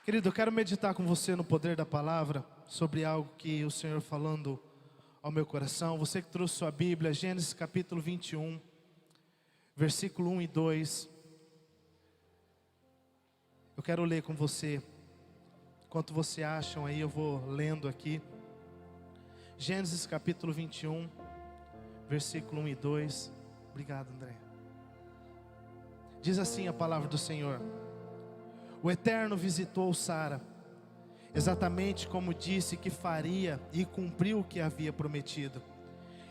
Querido, eu quero meditar com você no poder da palavra, sobre algo que o Senhor falando ao meu coração. Você que trouxe sua Bíblia, Gênesis capítulo 21, versículo 1 e 2. Eu quero ler com você. Enquanto você acham aí, eu vou lendo aqui. Gênesis capítulo 21, versículo 1 e 2. Obrigado, André. Diz assim a palavra do Senhor: O Eterno visitou Sara, exatamente como disse que faria, e cumpriu o que havia prometido.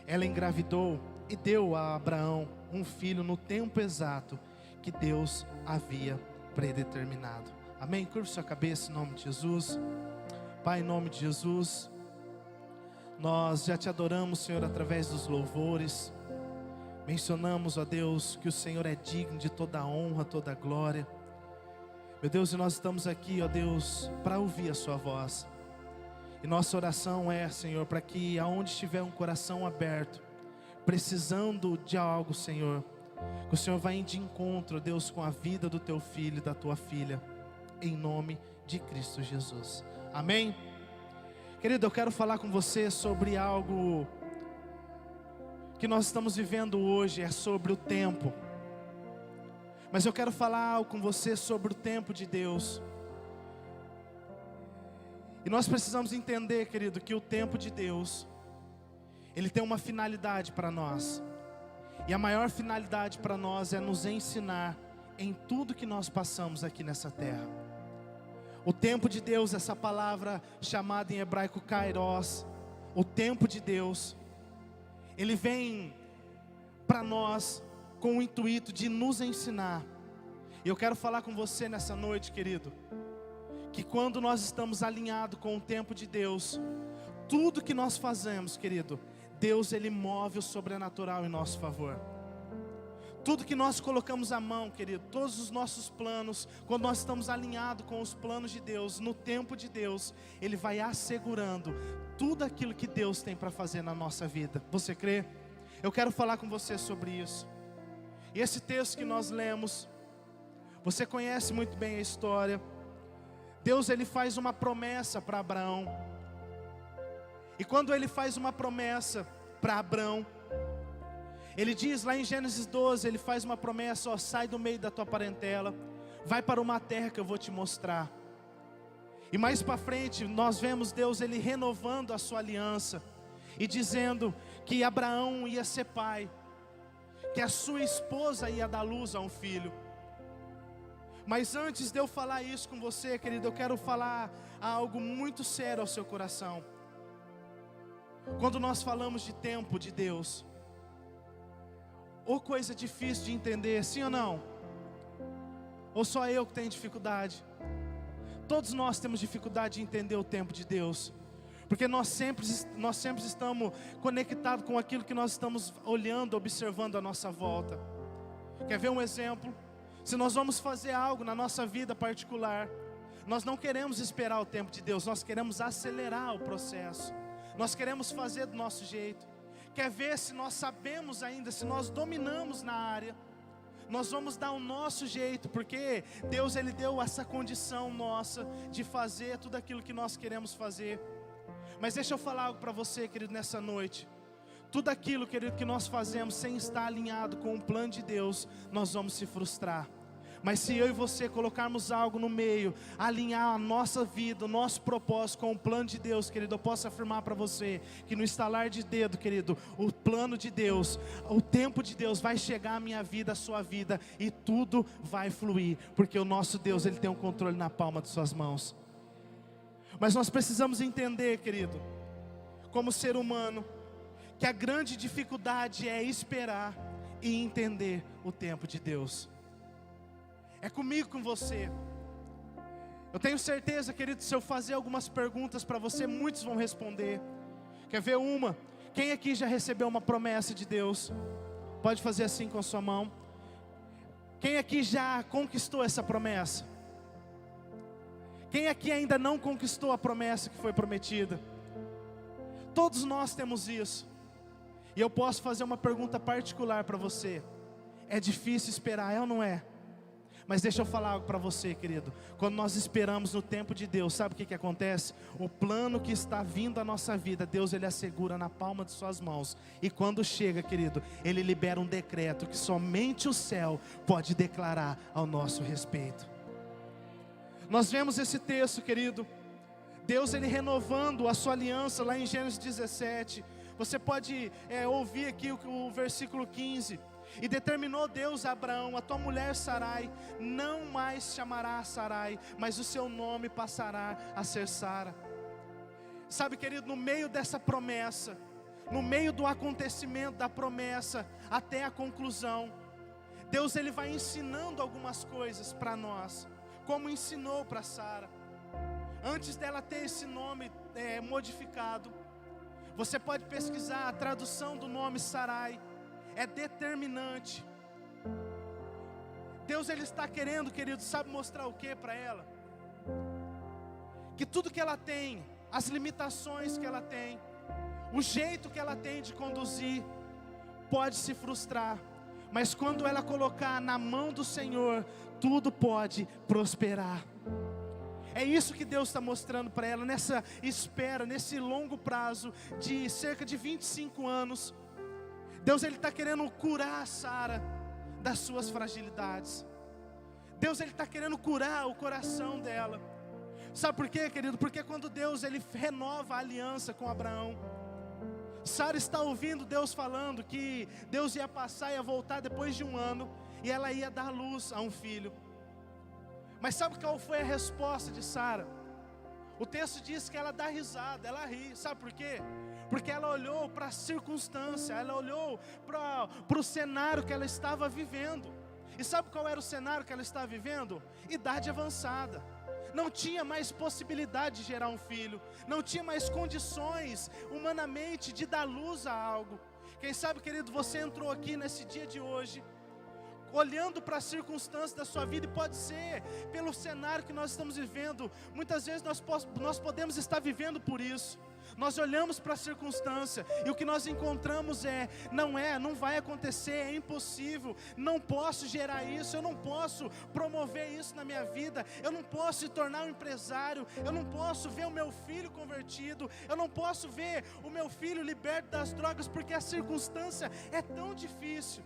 Ela engravidou e deu a Abraão um filho no tempo exato que Deus havia predeterminado. Amém? Curva sua cabeça em nome de Jesus. Pai, em nome de Jesus, nós já te adoramos, Senhor, através dos louvores. Mencionamos, ó Deus, que o Senhor é digno de toda a honra, toda a glória. Meu Deus, e nós estamos aqui, ó Deus, para ouvir a sua voz. E nossa oração é, Senhor, para que aonde estiver um coração aberto, precisando de algo, Senhor, que o Senhor vai de encontro, Deus, com a vida do teu filho e da tua filha, em nome de Cristo Jesus. Amém? Querido, eu quero falar com você sobre algo que nós estamos vivendo hoje, é sobre o tempo. Mas eu quero falar algo com você sobre o tempo de Deus. E nós precisamos entender, querido, que o tempo de Deus, ele tem uma finalidade para nós. E a maior finalidade para nós é nos ensinar em tudo que nós passamos aqui nessa terra. O tempo de Deus, essa palavra chamada em hebraico kairos, o tempo de Deus, ele vem para nós com o intuito de nos ensinar. E eu quero falar com você nessa noite, querido, que quando nós estamos alinhados com o tempo de Deus, tudo que nós fazemos, querido, Deus, ele move o sobrenatural em nosso favor. Tudo que nós colocamos à mão, querido, todos os nossos planos, quando nós estamos alinhados com os planos de Deus, no tempo de Deus, ele vai assegurando tudo aquilo que Deus tem para fazer na nossa vida. Você crê? Eu quero falar com você sobre isso. E esse texto que nós lemos, você conhece muito bem a história. Deus, ele faz uma promessa para Abraão. E quando ele faz uma promessa para Abraão, ele diz lá em Gênesis 12, ele faz uma promessa: ó, sai do meio da tua parentela, vai para uma terra que eu vou te mostrar. E mais para frente nós vemos Deus, ele renovando a sua aliança e dizendo que Abraão ia ser pai, que a sua esposa ia dar luz a um filho. Mas antes de eu falar isso com você, querido, eu quero falar algo muito sério ao seu coração. Quando nós falamos de tempo de Deus, ou coisa difícil de entender, sim ou não? Ou só eu que tenho dificuldade? Todos nós temos dificuldade de entender o tempo de Deus, porque nós sempre estamos conectados com aquilo que nós estamos olhando, observando à nossa volta. Quer ver um exemplo? Se nós vamos fazer algo na nossa vida particular, nós não queremos esperar o tempo de Deus, nós queremos acelerar o processo, nós queremos fazer do nosso jeito. Quer ver se nós sabemos ainda, se nós dominamos na área, nós vamos dar o nosso jeito, porque Deus, ele deu essa condição nossa de fazer tudo aquilo que nós queremos fazer. Mas deixa eu falar algo para você, querido, nessa noite. Tudo aquilo, querido, que nós fazemos sem estar alinhado com o plano de Deus, nós vamos se frustrar. Mas se eu e você colocarmos algo no meio, alinhar a nossa vida, o nosso propósito com o plano de Deus, querido, eu posso afirmar para você que no estalar de dedo, querido, o plano de Deus, o tempo de Deus vai chegar à minha vida, à sua vida, e tudo vai fluir, porque o nosso Deus, ele tem o controle na palma de suas mãos. Mas nós precisamos entender, querido, como ser humano, que a grande dificuldade é esperar e entender o tempo de Deus. É comigo, com você. Eu tenho certeza, querido, se eu fazer algumas perguntas para você, muitos vão responder. Quer ver uma? Quem aqui já recebeu uma promessa de Deus? Pode fazer assim com a sua mão. Quem aqui já conquistou essa promessa? Quem aqui ainda não conquistou a promessa que foi prometida? Todos nós temos isso. E eu posso fazer uma pergunta particular para você: é difícil esperar, é ou não é? Mas deixa eu falar algo para você, querido. Quando nós esperamos no tempo de Deus, sabe o que acontece? O plano que está vindo à nossa vida, Deus ele assegura na palma de suas mãos. E quando chega, querido, Ele libera um decreto que somente o céu pode declarar ao nosso respeito. Nós vemos esse texto, querido. Deus ele renovando a sua aliança lá em Gênesis 17. Você pode ouvir aqui o versículo 15. E determinou Deus a Abraão: a tua mulher Sarai não mais chamará Sarai, mas o seu nome passará a ser Sara. Sabe, querido, no meio dessa promessa, no meio do acontecimento da promessa até a conclusão, Deus ele vai ensinando algumas coisas para nós, como ensinou para Sara. Antes dela ter esse nome modificado, você pode pesquisar a tradução do nome Sarai. É determinante. Deus ele está querendo, querido, sabe mostrar o que para ela? Que tudo que ela tem, as limitações que ela tem, o jeito que ela tem de conduzir, pode se frustrar. Mas quando ela colocar na mão do Senhor, tudo pode prosperar. É isso que Deus está mostrando para ela, nessa espera, nesse longo prazo de cerca de 25 anos. Deus ele está querendo curar a Sara das suas fragilidades. Deus ele está querendo curar o coração dela. Sabe por quê, querido? Porque quando Deus ele renova a aliança com Abraão, Sara está ouvindo Deus falando que Deus ia passar e ia voltar depois de um ano, e ela ia dar luz a um filho. Mas sabe qual foi a resposta de Sara? O texto diz que ela dá risada, ela ri. Sabe por quê? Porque ela olhou para a circunstância, ela olhou para o cenário que ela estava vivendo. E sabe qual era o cenário que ela estava vivendo? Idade avançada. Não tinha mais possibilidade de gerar um filho. Não tinha mais condições humanamente de dar luz a algo. Quem sabe, querido, você entrou aqui nesse dia de hoje olhando para as circunstâncias da sua vida, e pode ser pelo cenário que nós estamos vivendo. Muitas vezes nós podemos estar vivendo por isso. Nós olhamos para a circunstância e o que nós encontramos não vai acontecer, é impossível, não posso gerar isso, eu não posso promover isso na minha vida, eu não posso se tornar um empresário, eu não posso ver o meu filho convertido, eu não posso ver o meu filho liberto das drogas, porque a circunstância é tão difícil.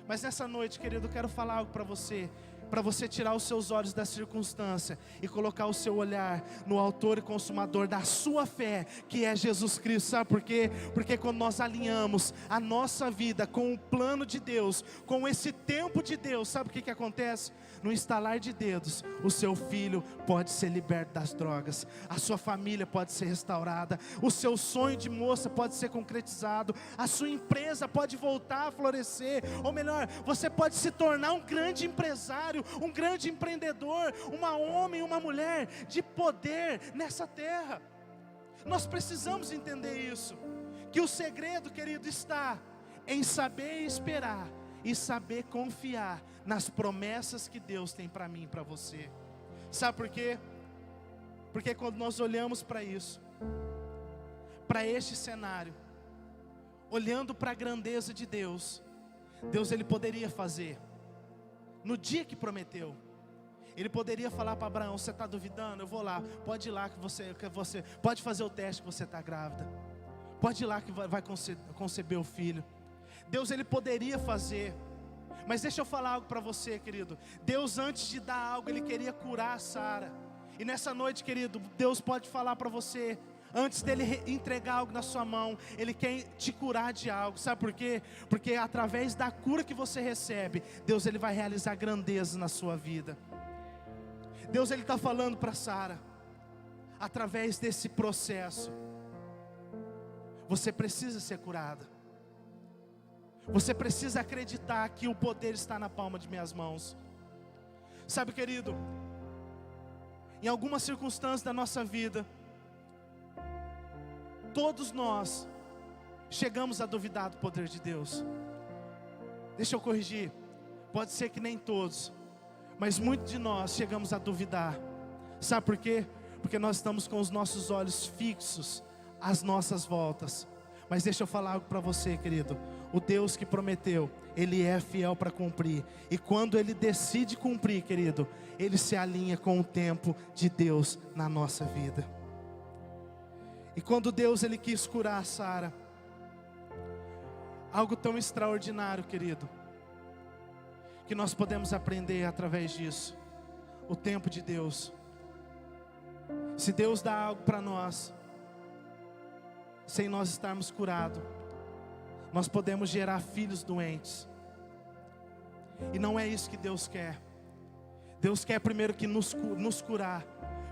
Mas nessa noite, querido, eu quero falar algo para você tirar os seus olhos da circunstância e colocar o seu olhar no autor e consumador da sua fé, que é Jesus Cristo. Sabe por quê? Porque quando nós alinhamos a nossa vida com o plano de Deus, com esse tempo de Deus, sabe o que acontece? No estalar de dedos, o seu filho pode ser liberto das drogas, a sua família pode ser restaurada, o seu sonho de moça pode ser concretizado, a sua empresa pode voltar a florescer, ou melhor, você pode se tornar um grande empresário, um grande empreendedor, um homem, uma mulher de poder nessa terra. Nós precisamos entender isso, que o segredo, querido, está em saber esperar e saber confiar nas promessas que Deus tem para mim e para você. Sabe por quê? Porque quando nós olhamos para isso, para este cenário, olhando para a grandeza de Deus, Deus ele poderia fazer no dia que prometeu. Ele poderia falar para Abraão: você está duvidando? Eu vou lá, pode ir lá que você pode fazer o teste que você está grávida, pode ir lá que vai conceber o filho. Deus ele poderia fazer, mas deixa eu falar algo para você, querido. Deus, antes de dar algo, ele queria curar a Sara. E nessa noite, querido, Deus pode falar para você, antes dele entregar algo na sua mão, ele quer te curar de algo. Sabe por quê? Porque através da cura que você recebe, Deus ele vai realizar grandeza na sua vida. Deus ele está falando para Sara, através desse processo, você precisa ser curada. Você precisa acreditar que o poder está na palma de minhas mãos. Sabe, querido, em algumas circunstâncias da nossa vida, todos nós chegamos a duvidar do poder de Deus. Deixa eu corrigir, pode ser que nem todos, mas muitos de nós chegamos a duvidar. Sabe por quê? Porque nós estamos com os nossos olhos fixos às nossas voltas. Mas deixa eu falar algo para você, querido. O Deus que prometeu, Ele é fiel para cumprir. E quando Ele decide cumprir, querido, Ele se alinha com o tempo de Deus na nossa vida. E quando Deus Ele quis curar Sara, algo tão extraordinário, querido, que nós podemos aprender através disso. O tempo de Deus. Se Deus dá algo para nós, sem nós estarmos curados, nós podemos gerar filhos doentes. E não é isso que Deus quer. Deus quer primeiro que nos curar,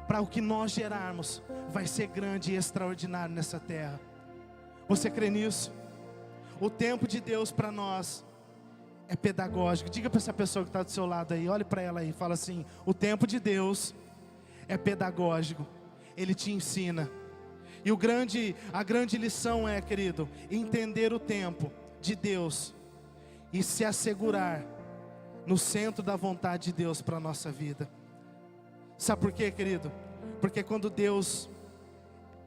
para o que nós gerarmos vai ser grande e extraordinário nessa terra. Você crê nisso? O tempo de Deus para nós é pedagógico. Diga para essa pessoa que está do seu lado aí, olhe para ela aí e fala assim: o tempo de Deus é pedagógico. Ele te ensina. E a grande lição é, querido, entender o tempo de Deus e se assegurar no centro da vontade de Deus para a nossa vida. Sabe por quê, querido? Porque quando Deus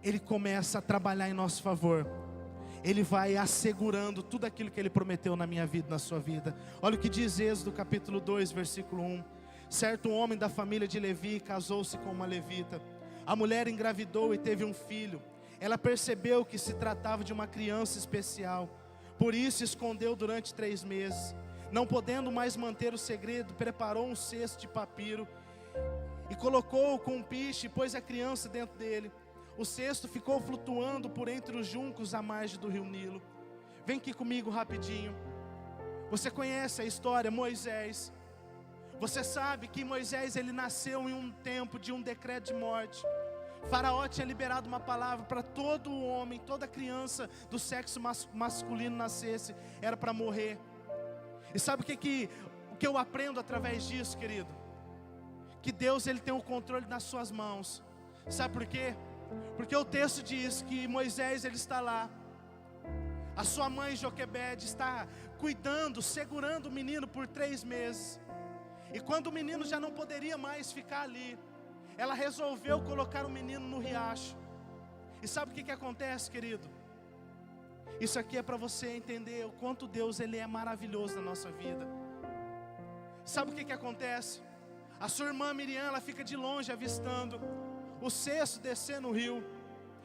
Ele começa a trabalhar em nosso favor, Ele vai assegurando tudo aquilo que Ele prometeu na minha vida, na sua vida. Olha o que diz Êxodo capítulo 2, versículo 1. Certo homem da família de Levi casou-se com uma levita. A mulher engravidou e teve um filho. Ela percebeu que se tratava de uma criança especial. Por isso escondeu durante 3 meses. Não podendo mais manter o segredo, preparou um cesto de papiro e colocou-o com um piche e pôs a criança dentro dele. O cesto ficou flutuando por entre os juncos à margem do rio Nilo. Vem aqui comigo rapidinho. Você conhece a história, Moisés. Você sabe que Moisés, ele nasceu em um tempo de um decreto de morte. Faraó tinha liberado uma palavra para todo homem, toda criança do sexo masculino nascesse, era para morrer. E sabe o que eu aprendo através disso, querido? Que Deus, Ele tem o controle nas suas mãos. Sabe por quê? Porque o texto diz que Moisés, ele está lá. A sua mãe Joquebede está cuidando, segurando o menino por 3 meses. E quando o menino já não poderia mais ficar ali, ela resolveu colocar o menino no riacho. E sabe o que acontece, querido? Isso aqui é para você entender o quanto Deus, Ele é maravilhoso na nossa vida. Sabe o que acontece? A sua irmã Miriam, ela fica de longe avistando o cesto descer no rio.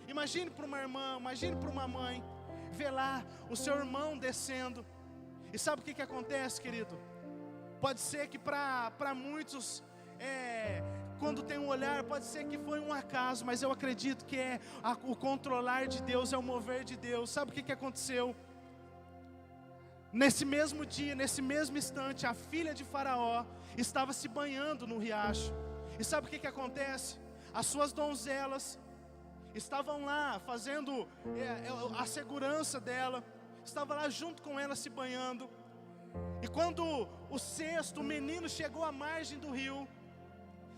Imagine para uma irmã, imagine para uma mãe ver lá o seu irmão descendo. E sabe o que acontece, querido? Pode ser que para muitos, quando tem um olhar, pode ser que foi um acaso, mas eu acredito que o controlar de Deus, é o mover de Deus. Sabe o que aconteceu? Nesse mesmo dia, nesse mesmo instante, a filha de Faraó estava se banhando no riacho. E sabe o que acontece? As suas donzelas estavam lá fazendo a segurança dela, estava lá junto com ela se banhando. E quando o cesto, o menino chegou à margem do rio,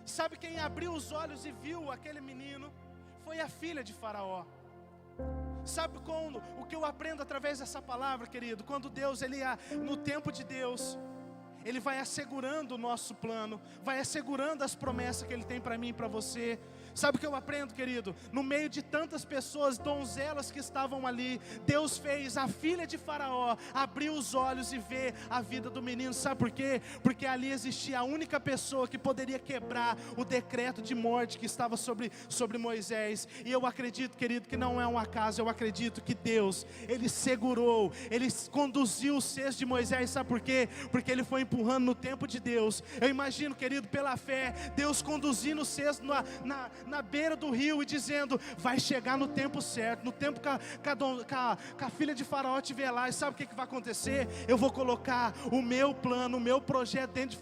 sabe quem abriu os olhos e viu aquele menino? Foi a filha de Faraó. Sabe o que eu aprendo através dessa palavra, querido? Quando Deus, no tempo de Deus, Ele vai assegurando o nosso plano, vai assegurando as promessas que Ele tem para mim e para você. Sabe o que eu aprendo, querido? No meio de tantas pessoas, donzelas que estavam ali, Deus fez a filha de Faraó abrir os olhos e ver a vida do menino. Sabe por quê? Porque ali existia a única pessoa que poderia quebrar o decreto de morte que estava sobre Moisés. E eu acredito, querido, que não é um acaso. Eu acredito que Deus, Ele segurou, Ele conduziu o cesto de Moisés. Sabe por quê? Porque Ele foi empurrando no tempo de Deus. Eu imagino, querido, pela fé, Deus conduzindo o cesto na beira do rio e dizendo: vai chegar no tempo certo, no tempo que a filha de Faraó estiver lá. E sabe o que vai acontecer? Eu vou colocar o meu plano, o meu projeto dentro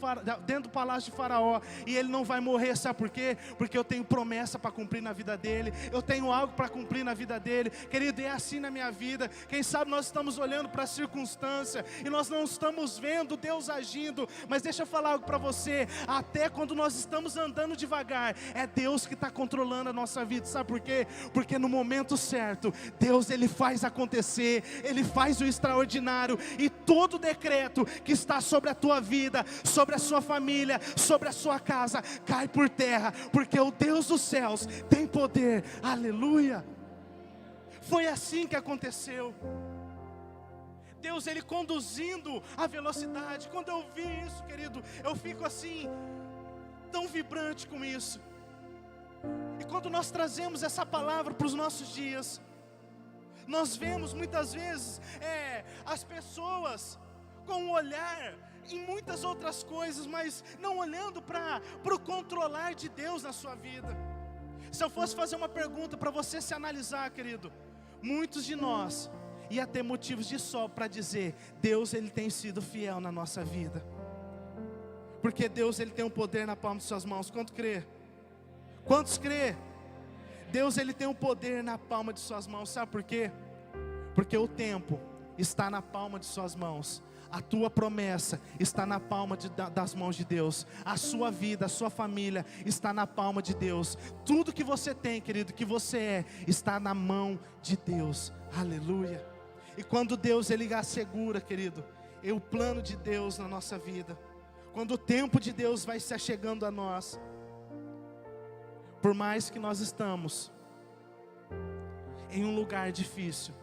do palácio de Faraó, e ele não vai morrer. Sabe por quê? Porque eu tenho promessa para cumprir na vida dele, eu tenho algo para cumprir na vida dele. Querido, é assim na minha vida. Quem sabe nós estamos olhando para a circunstância e nós não estamos vendo Deus agindo, mas deixa eu falar algo para você: até quando nós estamos andando devagar, é Deus que está controlando a nossa vida. Sabe por quê? Porque no momento certo, Deus, Ele faz acontecer, Ele faz o extraordinário, e todo decreto que está sobre a tua vida, sobre a sua família, sobre a sua casa, cai por terra, porque o Deus dos céus tem poder. Aleluia! Foi assim que aconteceu. Deus, Ele conduzindo a velocidade. Quando eu vi isso, querido, eu fico assim, tão vibrante com isso. E quando nós trazemos essa palavra para os nossos dias, nós vemos muitas vezes as pessoas com um olhar em muitas outras coisas, mas não olhando para o controlar de Deus na sua vida. Se eu fosse fazer uma pergunta para você se analisar, querido, muitos de nós ia ter motivos de sobra para dizer: Deus, Ele tem sido fiel na nossa vida. Porque Deus, Ele tem um poder na palma de suas mãos. Quanto crê? Quantos crê? Deus, Ele tem um poder na palma de suas mãos. Sabe por quê? Porque o tempo está na palma de suas mãos. A tua promessa está na palma das mãos de Deus. A sua vida, a sua família está na palma de Deus. Tudo que você tem, querido, que você é, está na mão de Deus. Aleluia. E quando Deus, Ele assegura, querido, o plano de Deus na nossa vida, quando o tempo de Deus vai se achegando a nós, por mais que nós estamos em um lugar difícil,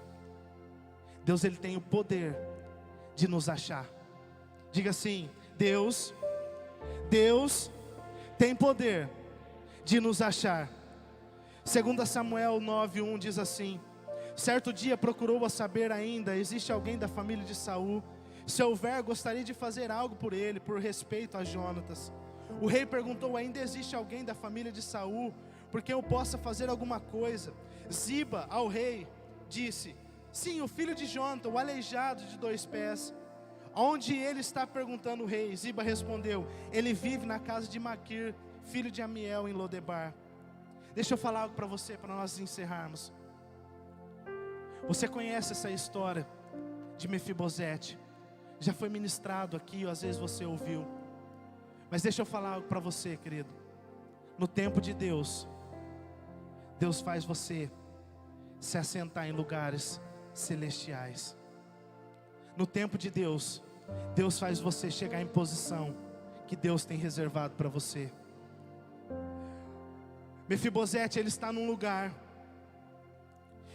Deus, Ele tem o poder de nos achar. Diga assim: Deus tem poder de nos achar. 2 Samuel 9:1 diz assim: certo dia procurou saber ainda, existe alguém da família de Saul? Se houver, gostaria de fazer algo por ele, por respeito a Jonatas. O rei perguntou: ainda existe alguém da família de Saul, por quem eu possa fazer alguma coisa? Ziba ao rei disse: sim, o filho de Jonatã, o aleijado de 2 pés. Onde ele está? Perguntando o rei. Ziba respondeu: ele vive na casa de Maquir, filho de Amiel, em Lodebar. Deixa eu falar algo para você, para nós encerrarmos. Você conhece essa história de Mefibosete? Já foi ministrado aqui, ou às vezes você ouviu. Mas deixa eu falar algo para você, querido. No tempo de Deus, Deus faz você se assentar em lugares celestiais. No tempo de Deus, Deus faz você chegar em posição que Deus tem reservado para você. Mefibosete, ele está num lugar,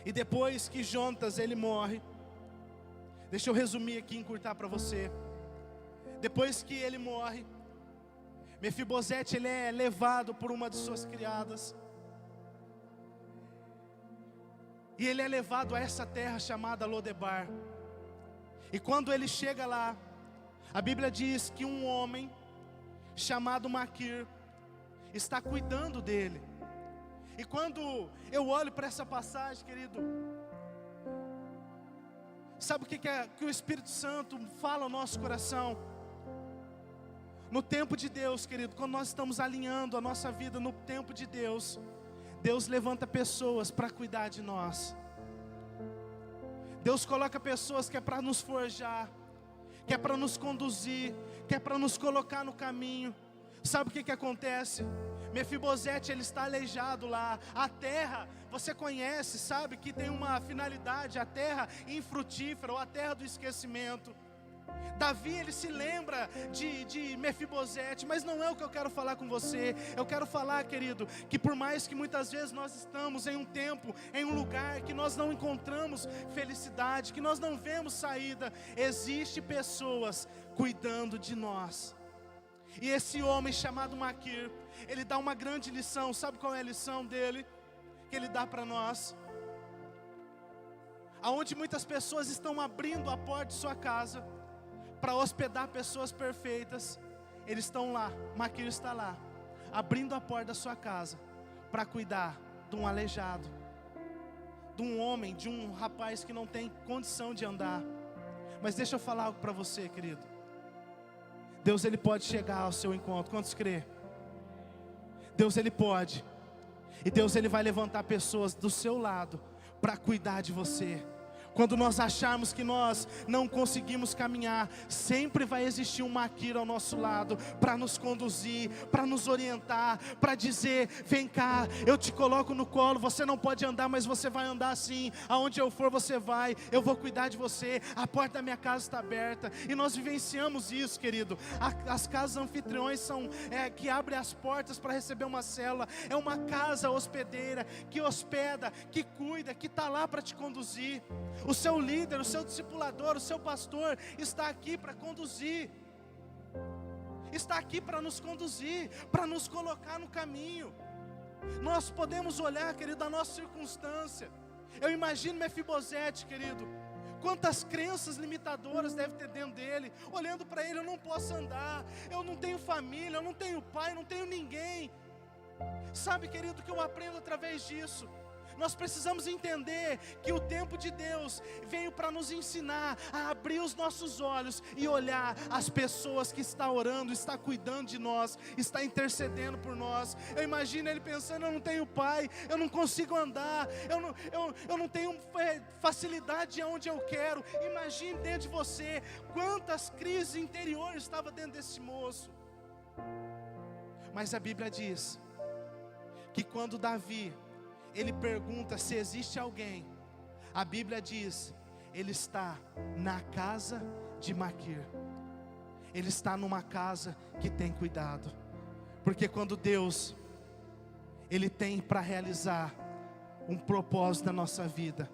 e depois que Jonatas, ele morre, deixa eu resumir aqui, encurtar para você. Depois que ele morre, Mefibosete, ele é levado por uma de suas criadas, e ele é levado a essa terra chamada Lodebar. E quando ele chega lá, a Bíblia diz que um homem chamado Maquir está cuidando dele. E quando eu olho para essa passagem, querido, sabe o que o Espírito Santo fala ao nosso coração? No tempo de Deus, querido, quando nós estamos alinhando a nossa vida no tempo de Deus, Deus levanta pessoas para cuidar de nós. Deus coloca pessoas que é para nos forjar, que é para nos conduzir, que é para nos colocar no caminho. Sabe o que acontece? Mefibosete, ele está aleijado lá. A terra, você conhece, sabe que tem uma finalidade, a terra infrutífera, ou a terra do esquecimento. Davi, ele se lembra de Mefibosete, mas não é o que eu quero falar com você. Eu quero falar, querido, que por mais que muitas vezes nós estamos em um tempo, em um lugar que nós não encontramos felicidade, que nós não vemos saída, existe pessoas cuidando de nós. E esse homem chamado Maquir, ele dá uma grande lição. Sabe qual é a lição dele? Que ele dá para nós. Aonde muitas pessoas estão abrindo a porta de sua casa para hospedar pessoas perfeitas, eles estão lá, Maquir está lá, abrindo a porta da sua casa para cuidar de um aleijado, de um homem, de um rapaz que não tem condição de andar. Mas deixa eu falar algo para você, querido. Deus, ele pode chegar ao seu encontro. Quantos crê? Deus, ele pode. E Deus, ele vai levantar pessoas do seu lado para cuidar de você, Quando nós acharmos que nós não conseguimos caminhar, sempre vai existir um Maquir ao nosso lado, para nos conduzir, para nos orientar, para dizer: vem cá, eu te coloco no colo, você não pode andar, mas você vai andar assim, aonde eu for você vai, eu vou cuidar de você, a porta da minha casa está aberta. E nós vivenciamos isso, querido. As casas anfitriões são, que abrem as portas para receber uma célula, é uma casa hospedeira, que hospeda, que cuida, que está lá para te conduzir. O seu líder, o seu discipulador, o seu pastor está aqui para conduzir, está aqui para nos conduzir, para nos colocar no caminho. Nós podemos olhar, querido, a nossa circunstância. Eu imagino Mefibosete, querido, quantas crenças limitadoras deve ter dentro dele, olhando para ele: eu não posso andar, eu não tenho família, eu não tenho pai, não tenho ninguém. Sabe, querido, que eu aprendo através disso? Nós precisamos entender que o tempo de Deus veio para nos ensinar a abrir os nossos olhos e olhar as pessoas que está orando, está cuidando de nós, está intercedendo por nós. Eu imagino ele pensando: eu não tenho pai, eu não consigo andar, eu não tenho facilidade aonde eu quero. Imagine dentro de você quantas crises interiores estavam dentro desse moço. Mas a Bíblia diz que quando Davi, ele pergunta se existe alguém, a Bíblia diz: ele está na casa de Maquir. Ele está numa casa que tem cuidado. Porque quando Deus, Ele tem para realizar um propósito na nossa vida,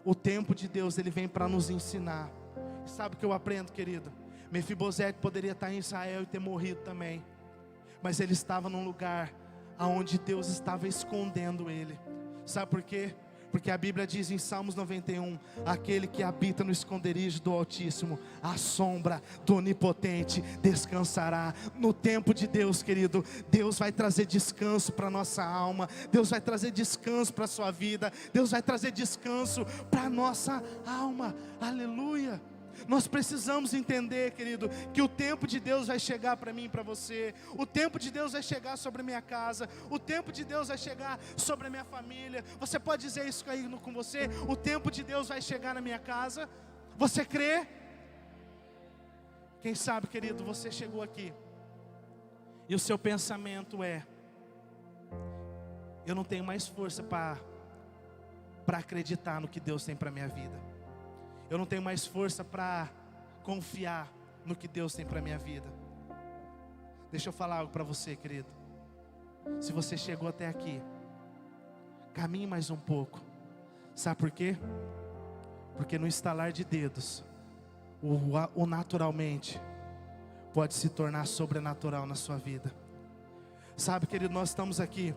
o tempo de Deus, Ele vem para nos ensinar. E sabe o que eu aprendo, querido? Mefibosete poderia estar em Israel e ter morrido também, mas ele estava num lugar aonde Deus estava escondendo ele. Sabe por quê? Porque a Bíblia diz em Salmos 91: aquele que habita no esconderijo do Altíssimo, à sombra do Onipotente descansará. No tempo de Deus, querido, Deus vai trazer descanso para a nossa alma, Deus vai trazer descanso para a sua vida, Deus vai trazer descanso para a nossa alma. Aleluia! Nós precisamos entender, querido, que o tempo de Deus vai chegar para mim e para você. O tempo de Deus vai chegar sobre a minha casa. O tempo de Deus vai chegar sobre a minha família. Você pode dizer isso aí com você? O tempo de Deus vai chegar na minha casa. Você crê? Quem sabe, querido, você chegou aqui e o seu pensamento é: eu não tenho mais força para acreditar no que Deus tem para a minha vida. Eu não tenho mais força para confiar no que Deus tem para a minha vida. Deixa eu falar algo para você, querido. Se você chegou até aqui, caminhe mais um pouco. Sabe por quê? Porque no estalar de dedos, o naturalmente pode se tornar sobrenatural na sua vida. Sabe, querido, nós estamos aqui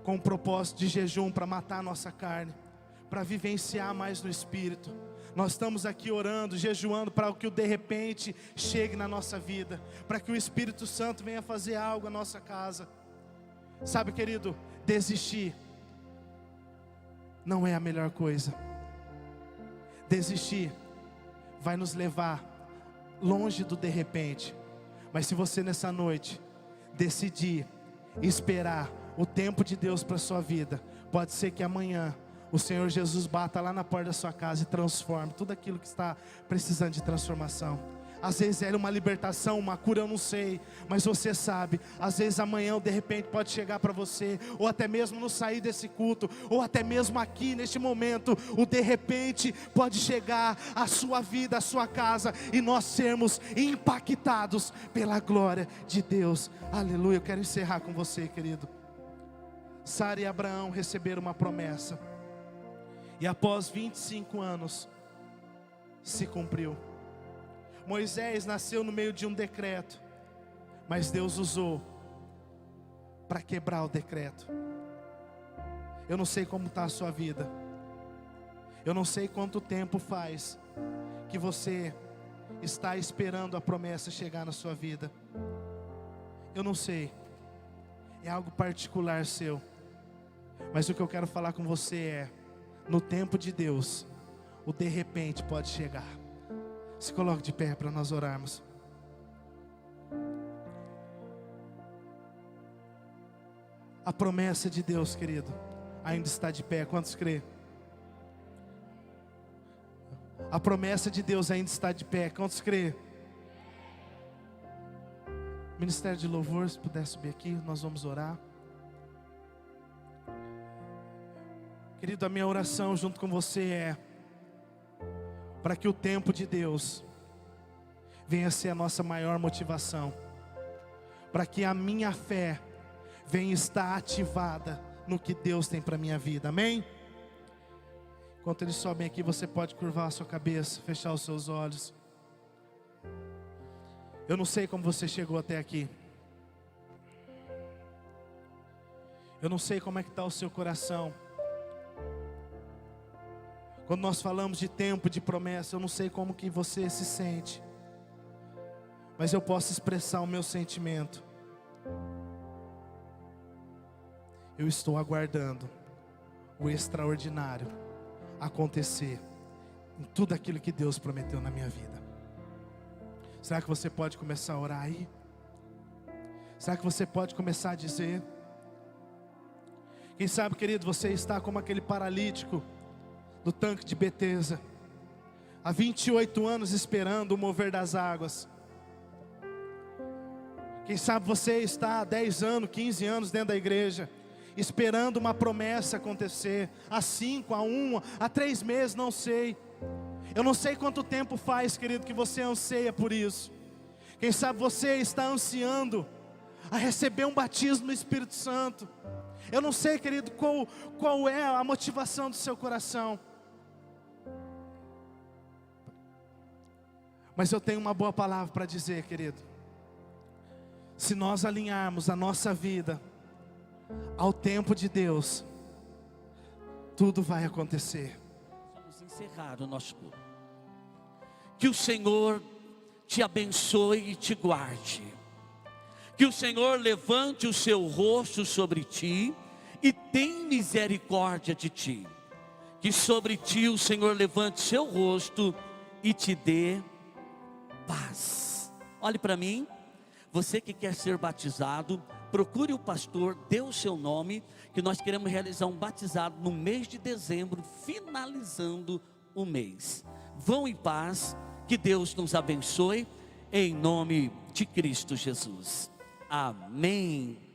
com um propósito de jejum para matar a nossa carne, para vivenciar mais no Espírito. Nós estamos aqui orando, jejuando para que o de repente chegue na nossa vida, para que o Espírito Santo venha fazer algo na nossa casa. Sabe, querido, desistir não é a melhor coisa. Desistir vai nos levar longe do de repente. Mas se você nessa noite decidir esperar o tempo de Deus para a sua vida, pode ser que amanhã o Senhor Jesus bata lá na porta da sua casa e transforme tudo aquilo que está precisando de transformação. Às vezes era uma libertação, uma cura, eu não sei, mas você sabe. Às vezes amanhã de repente pode chegar para você, ou até mesmo no sair desse culto, ou até mesmo aqui neste momento, o de repente pode chegar à sua vida, à sua casa, e nós sermos impactados pela glória de Deus. Aleluia. Eu quero encerrar com você, querido. Sara e Abraão receberam uma promessa, e após 25 anos se cumpriu. Moisés nasceu no meio de um decreto, mas Deus usou para quebrar o decreto. Eu não sei como está a sua vida. Eu não sei quanto tempo faz que você está esperando a promessa chegar na sua vida. Eu não sei. É algo particular seu. Mas o que eu quero falar com você é: no tempo de Deus, o de repente pode chegar. Se coloque de pé para nós orarmos. A promessa de Deus, querido, ainda está de pé. Quantos crê? A promessa de Deus ainda está de pé. Quantos crê? Ministério de Louvor, se puder subir aqui, nós vamos orar. Querido, a minha oração junto com você é para que o tempo de Deus venha a ser a nossa maior motivação, para que a minha fé venha estar ativada no que Deus tem para a minha vida, amém? Enquanto eles sobem aqui, você pode curvar a sua cabeça, fechar os seus olhos. Eu não sei como você chegou até aqui. Eu não sei como é que está o seu coração. Quando nós falamos de tempo de promessa, eu não sei como que você se sente. Mas eu posso expressar o meu sentimento. Eu estou aguardando o extraordinário acontecer em tudo aquilo que Deus prometeu na minha vida. Será que você pode começar a orar aí? Será que você pode começar a dizer? Quem sabe, querido, você está como aquele paralítico do tanque de Betesda, há 28 anos esperando o mover das águas. Quem sabe você está há 10 anos, 15 anos dentro da igreja, esperando uma promessa acontecer, há 5, há 1, há 3 meses, não sei. Eu não sei quanto tempo faz, querido, que você anseia por isso. Quem sabe você está ansiando a receber um batismo no Espírito Santo. Eu não sei, querido, qual é a motivação do seu coração. Mas eu tenho uma boa palavra para dizer, querido. Se nós alinharmos a nossa vida ao tempo de Deus, tudo vai acontecer. Vamos encerrar o nosso culto. Que o Senhor te abençoe e te guarde. Que o Senhor levante o seu rosto sobre ti e tenha misericórdia de ti. Que sobre ti o Senhor levante seu rosto e te dê paz. Olhe para mim. Você que quer ser batizado, procure o pastor, dê o seu nome, que nós queremos realizar um batizado no mês de dezembro, finalizando o mês. Vão em paz, que Deus nos abençoe, em nome de Cristo Jesus. Amém.